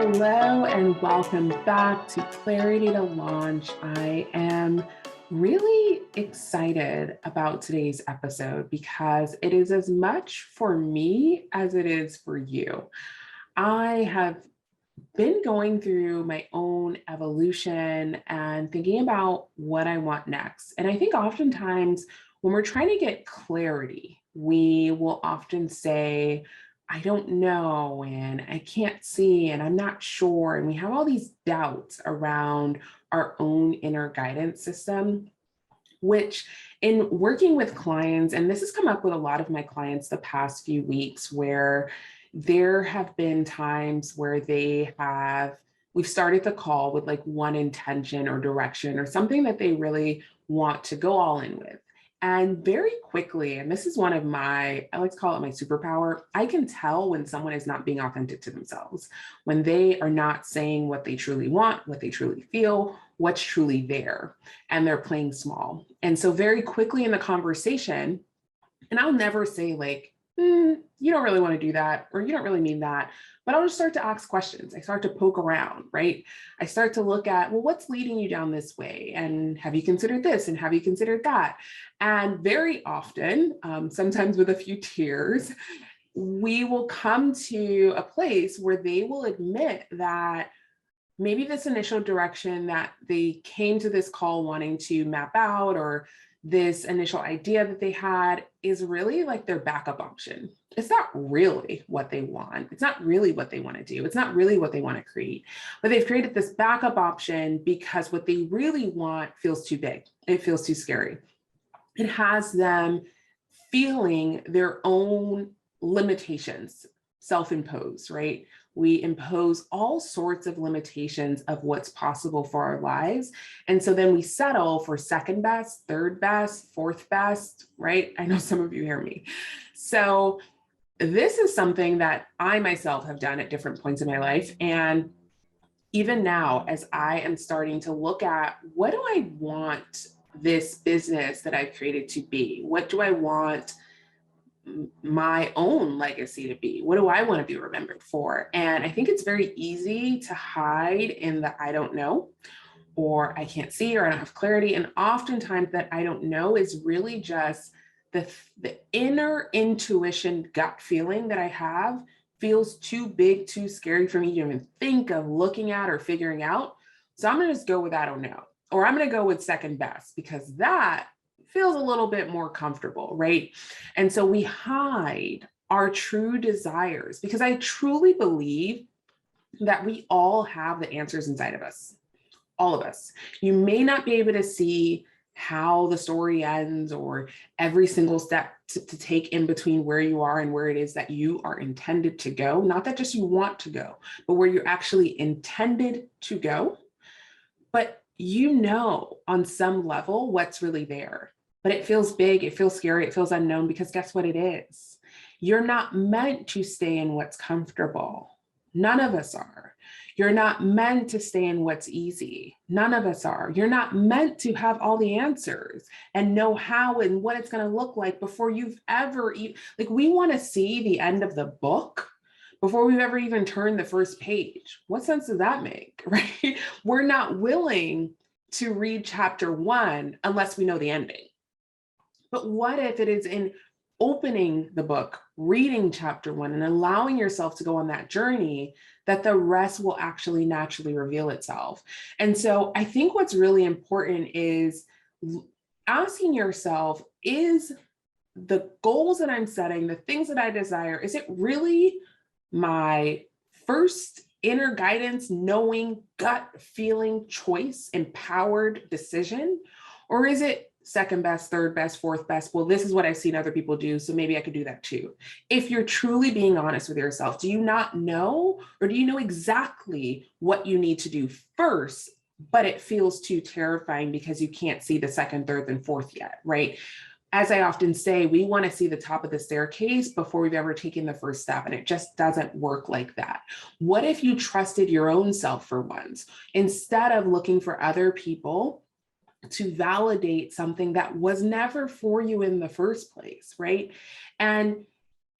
Hello and welcome back to Clarity to Launch. I am really excited about today's episode because it is as much for me as it is for you. I have been going through my own evolution and thinking about what I want next. And I think oftentimes when we're trying to get clarity, we will often say, I don't know, and I can't see, and I'm not sure. And we have all these doubts around our own inner guidance system, which in working with clients, and this has come up with a lot of my clients the past few weeks, where there have been times where we've started the call with like one intention or direction or something that they really want to go all in with. And very quickly, and this is one of I like to call it my superpower, I can tell when someone is not being authentic to themselves, when they are not saying what they truly want, what they truly feel, what's truly there, and they're playing small. And so very quickly in the conversation, and I'll never say like, you don't really want to do that, or you don't really mean that. But I'll just start to ask questions. I start to poke around, right? I start to look at, well, what's leading you down this way? And have you considered this? And have you considered that? And very often, sometimes with a few tears, we will come to a place where they will admit that maybe this initial direction that they came to this call wanting to map out, or this initial idea that they had, is really like their backup option. It's not really what they want. It's not really what they want to do. It's not really what they want to create. But they've created this backup option because what they really want feels too big. It feels too scary. It has them feeling their own limitations, self-imposed, right? We impose all sorts of limitations of what's possible for our lives. And so then we settle for second best, third best, fourth best, right? I know some of you hear me. So this is something that I myself have done at different points in my life. And even now, as I am starting to look at, what do I want this business that I've created to be? What do I want my own legacy to be? What do I want to be remembered for? And I think it's very easy to hide in the I don't know, or I can't see, or I don't have clarity. And oftentimes that I don't know is really just the inner intuition gut feeling that I have feels too big, too scary for me to even think of looking at or figuring out. So I'm going to just go with I don't know, or I'm going to go with second best, because that feels a little bit more comfortable, right? And so we hide our true desires, because I truly believe that we all have the answers inside of us, all of us. You may not be able to see how the story ends or every single step to take in between where you are and where it is that you are intended to go. Not that just you want to go, but where you're actually intended to go. But you know on some level what's really there. But it feels big, it feels scary, it feels unknown, because guess what it is? You're not meant to stay in what's comfortable. None of us are. You're not meant to stay in what's easy. None of us are. You're not meant to have all the answers and know how and what it's going to look like before you've ever like, we want to see the end of the book before we've ever even turned the first page. What sense does that make, right? We're not willing to read chapter 1 unless we know the ending. But what if it is in opening the book, reading chapter 1, and allowing yourself to go on that journey, that the rest will actually naturally reveal itself? And so I think what's really important is asking yourself, is the goals that I'm setting, the things that I desire, is it really my first inner guidance, knowing, gut feeling, choice, empowered decision? Or is it second best, third best, fourth best? Well, this is what I've seen other people do, so maybe I could do that too. If you're truly being honest with yourself, do you not know, or do you know exactly what you need to do first, but it feels too terrifying because you can't see the second, third, and fourth yet, right? As I often say, we want to see the top of the staircase before we've ever taken the first step, and it just doesn't work like that. What if you trusted your own self for once, instead of looking for other people to validate something that was never for you in the first place, right? And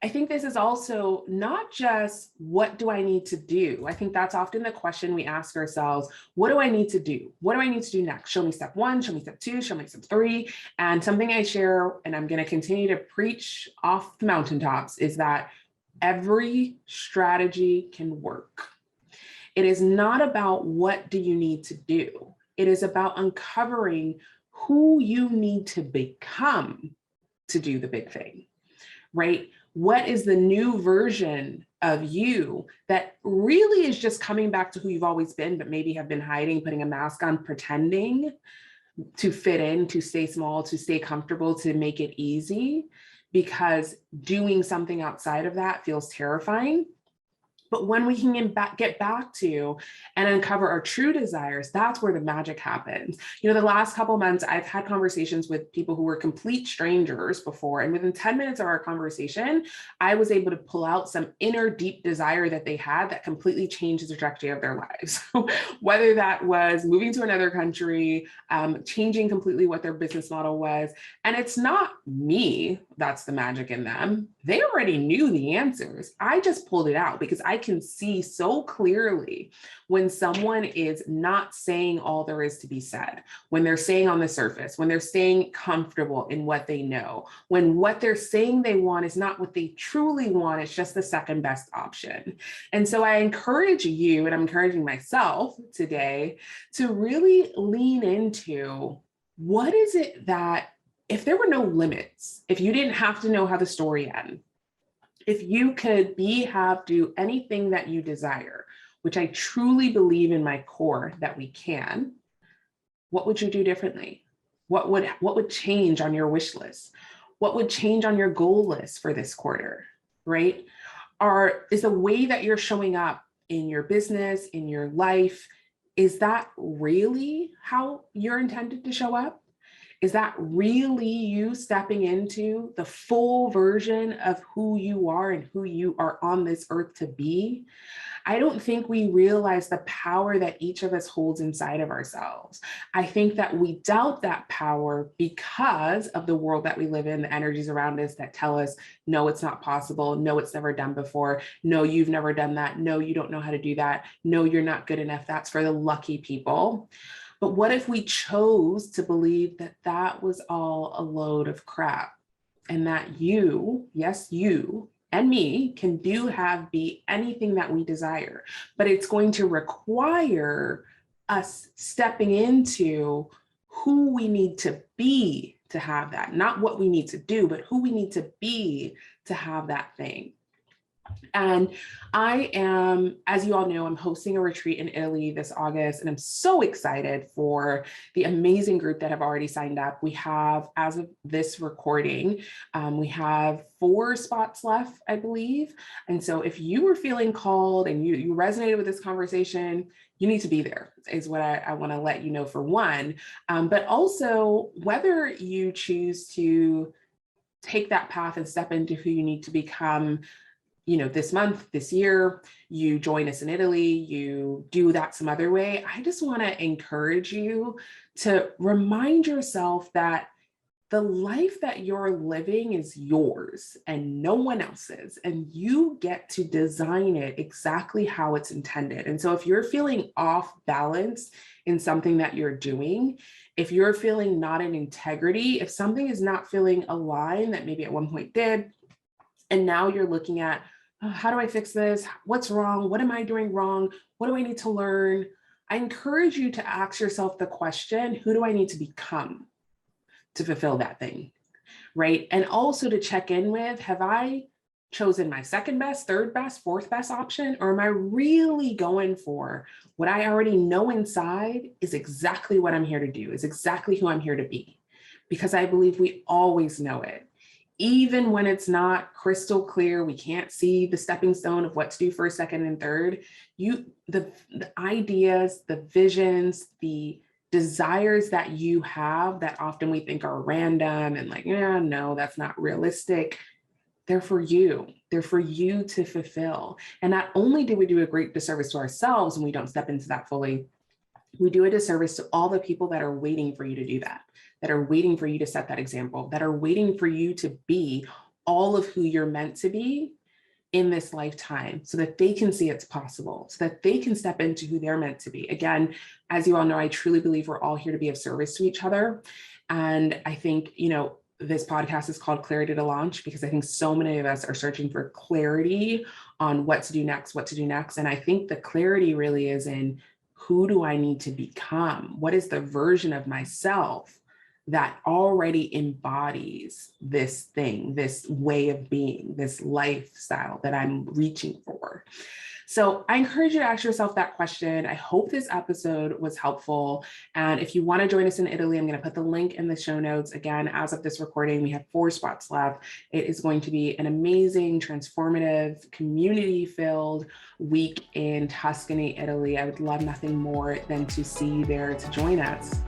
I think this is also not just what do I need to do? I think that's often the question we ask ourselves. What do I need to do? What do I need to do next? Show me step one, show me step two, show me step three. And something I share, and I'm going to continue to preach off the mountaintops, is that every strategy can work. It is not about what do you need to do. It is about uncovering who you need to become to do the big thing, right? What is the new version of you that really is just coming back to who you've always been, but maybe have been hiding, putting a mask on, pretending to fit in, to stay small, to stay comfortable, to make it easy, because doing something outside of that feels terrifying. But when we can get back to and uncover our true desires, that's where the magic happens. You know, the last couple of months, I've had conversations with people who were complete strangers before. And within 10 minutes of our conversation, I was able to pull out some inner deep desire that they had that completely changed the trajectory of their lives. Whether that was moving to another country, changing completely what their business model was. And it's not me that's the magic in them. They already knew the answers. I just pulled it out because I can see so clearly when someone is not saying all there is to be said, when they're saying on the surface, when they're staying comfortable in what they know, when what they're saying they want is not what they truly want, it's just the second best option. And so I encourage you, and I'm encouraging myself today, to really lean into what is it that, if there were no limits, if you didn't have to know how the story ends, if you could be, have, do anything that you desire, which I truly believe in my core that we can, what would you do differently? What would change on your wish list? What would change on your goal list for this quarter, right? Is the way that you're showing up in your business, in your life, is that really how you're intended to show up? Is that really you stepping into the full version of who you are and who you are on this earth to be? I don't think we realize the power that each of us holds inside of ourselves. I think that we doubt that power because of the world that we live in, the energies around us that tell us, no, it's not possible. No, it's never done before. No, you've never done that. No, you don't know how to do that. No, you're not good enough. That's for the lucky people. But what if we chose to believe that that was all a load of crap, and that you, yes, you and me can be anything that we desire, but it's going to require us stepping into who we need to be to have that, not what we need to do, but who we need to be to have that thing. And I am, as you all know, I'm hosting a retreat in Italy this August, and I'm so excited for the amazing group that have already signed up. We have, as of this recording, we have 4 spots left, I believe. And so if you were feeling called and you resonated with this conversation, you need to be there, is what I want to let you know, for one. But also, whether you choose to take that path and step into who you need to become, this month, this year, you join us in Italy, you do that some other way, I just want to encourage you to remind yourself that the life that you're living is yours and no one else's, and you get to design it exactly how it's intended. And so if you're feeling off balance in something that you're doing, if you're feeling not in integrity, if something is not feeling aligned that maybe at one point did, and now you're looking at, oh, how do I fix this? What's wrong? What am I doing wrong? What do I need to learn? I encourage you to ask yourself the question, who do I need to become to fulfill that thing, right? And also to check in with, have I chosen my second best, third best, fourth best option? Or am I really going for what I already know inside is exactly what I'm here to do, is exactly who I'm here to be? Because I believe we always know it. Even when it's not crystal clear, we can't see the stepping stone of what to do first, second, and third. The ideas, the visions, the desires that you have that often we think are random and like, yeah, no, that's not realistic. They're for you. They're for you to fulfill. And not only do we do a great disservice to ourselves when we don't step into that fully, we do a disservice to all the people that are waiting for you to do that are waiting for you to set that example, that are waiting for you to be all of who you're meant to be in this lifetime so that they can see it's possible, so that they can step into who they're meant to be. Again, as you all know, I truly believe we're all here to be of service to each other. And I think, this podcast is called Clarity to Launch because I think so many of us are searching for clarity on what to do next, what to do next. And I think the clarity really is in who do I need to become? What is the version of myself that already embodies this thing, this way of being, this lifestyle that I'm reaching for? So I encourage you to ask yourself that question. I hope this episode was helpful. And if you want to join us in Italy, I'm going to put the link in the show notes. Again, as of this recording, we have 4 spots left. It is going to be an amazing, transformative, community-filled week in Tuscany, Italy. I would love nothing more than to see you there to join us.